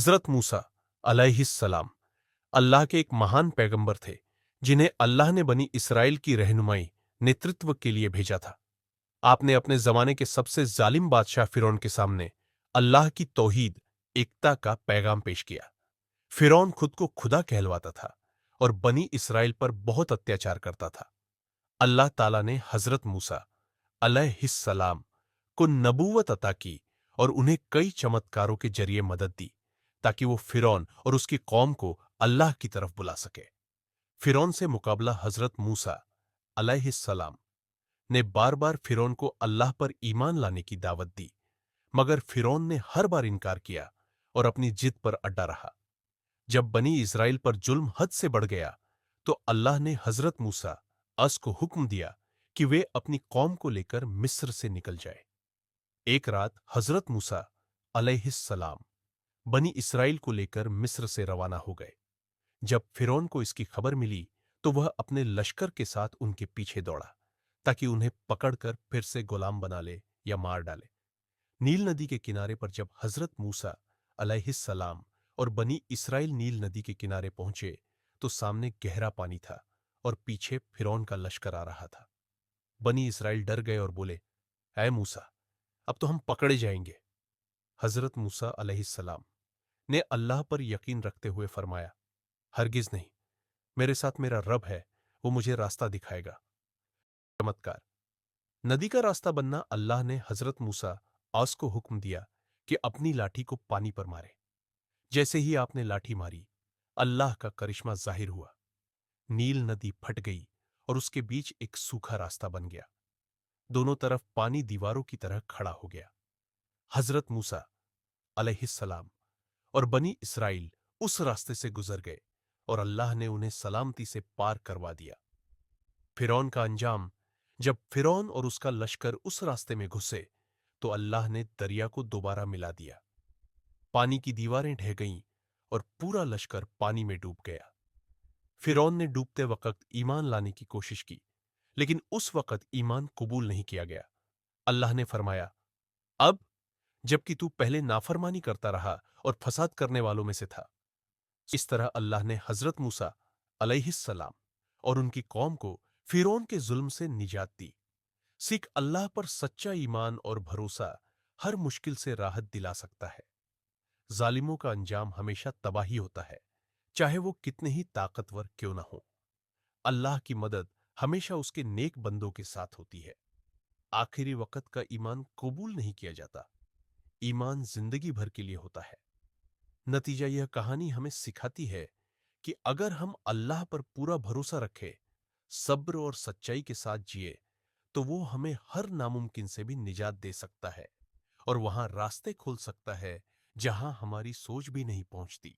हज़रत मूसा अलैहिस्सलाम अल्लाह के एक महान पैगंबर थे, जिन्हें अल्लाह ने बनी इसराइल की रहनुमाई नेतृत्व के लिए भेजा था। आपने अपने जमाने के सबसे जालिम बादशाह फिरौन के सामने अल्लाह की तौहीद, एकता का पैगाम पेश किया। फिरौन खुद को खुदा कहलवाता था और बनी इसराइल पर बहुत अत्याचार करता था। अल्लाह ताला ने हज़रत मूसा अलैहिस्सलाम को नबूवत अता की और उन्हें कई चमत्कारों के जरिए मदद दी, ताकि वो फिरौन और उसकी कौम को अल्लाह की तरफ बुला सके। फिरौन से मुकाबला हज़रत मूसा अलैहिस्सलाम ने बार बार फिरौन को अल्लाह पर ईमान लाने की दावत दी, मगर फिरौन ने हर बार इनकार किया और अपनी जिद पर अड्डा रहा। जब बनी इस्राएल पर जुल्म हद से बढ़ गया, तो अल्लाह ने हज़रत मूसा अस को हुक्म दिया कि वे अपनी कौम को लेकर मिस्र से निकल जाए। एक रात हज़रत मूसा अलैहिस्सलाम बनी इसराइल को लेकर मिस्र से रवाना हो गए। जब फिरौन को इसकी खबर मिली, तो वह अपने लश्कर के साथ उनके पीछे दौड़ा, ताकि उन्हें पकड़कर फिर से गुलाम बना ले या मार डाले। नील नदी के किनारे पर जब हज़रत मूसा अलैहिस्सलाम और बनी इसराइल नील नदी के किनारे पहुंचे, तो सामने गहरा पानी था और पीछे फिरौन का लश्कर आ रहा था। बनी इसराइल डर गए और बोले, ऐ मूसा, अब तो हम पकड़े जाएंगे। हज़रत मूसा अलैहिस्सलाम ने अल्लाह पर यकीन रखते हुए फरमाया, हरगिज नहीं, मेरे साथ मेरा रब है, वो मुझे रास्ता दिखाएगा। चमत्कार। नदी का रास्ता बनना अल्लाह ने हज़रत मूसा आस को हुक्म दिया कि अपनी लाठी को पानी पर मारे। जैसे ही आपने लाठी मारी, अल्लाह का करिश्मा जाहिर हुआ। नील नदी फट गई और उसके बीच एक सूखा रास्ता बन गया। दोनों तरफ पानी दीवारों की तरह खड़ा हो गया। हज़रत मूसा अलैहिस्सलाम और बनी इसराइल उस रास्ते से गुजर गए और अल्लाह ने उन्हें सलामती से पार करवा दिया। फिरौन का अंजाम। जब फिरौन और उसका लश्कर उस रास्ते में घुसे, तो अल्लाह ने दरिया को दोबारा मिला दिया। पानी की दीवारें ढह गईं और पूरा लश्कर पानी में डूब गया। फिरौन ने डूबते वक्त ईमान लाने की कोशिश की, लेकिन उस वक्त ईमान कबूल नहीं किया गया। अल्लाह ने फरमाया, अब जबकि तू पहले नाफरमानी करता रहा और फसाद करने वालों में से था। इस तरह अल्लाह ने हज़रत मूसा अलैहिस्सलाम और उनकी कौम को फिरौन के जुल्म से निजात दी। सिख अल्लाह पर सच्चा ईमान और भरोसा हर मुश्किल से राहत दिला सकता है। जालिमों का अंजाम हमेशा तबाही होता है, चाहे वो कितने ही ताकतवर क्यों न हो। अल्लाह की मदद हमेशा उसके नेक बंदों के साथ होती है। आखिरी वक्त का ईमान कबूल नहीं किया जाता। ईमान जिंदगी भर के लिए होता है। नतीजा यह कहानी हमें सिखाती है कि अगर हम अल्लाह पर पूरा भरोसा रखें, सब्र और सच्चाई के साथ जिए, तो वो हमें हर नामुमकिन से भी निजात दे सकता है और वहां रास्ते खोल सकता है जहां हमारी सोच भी नहीं पहुंचती।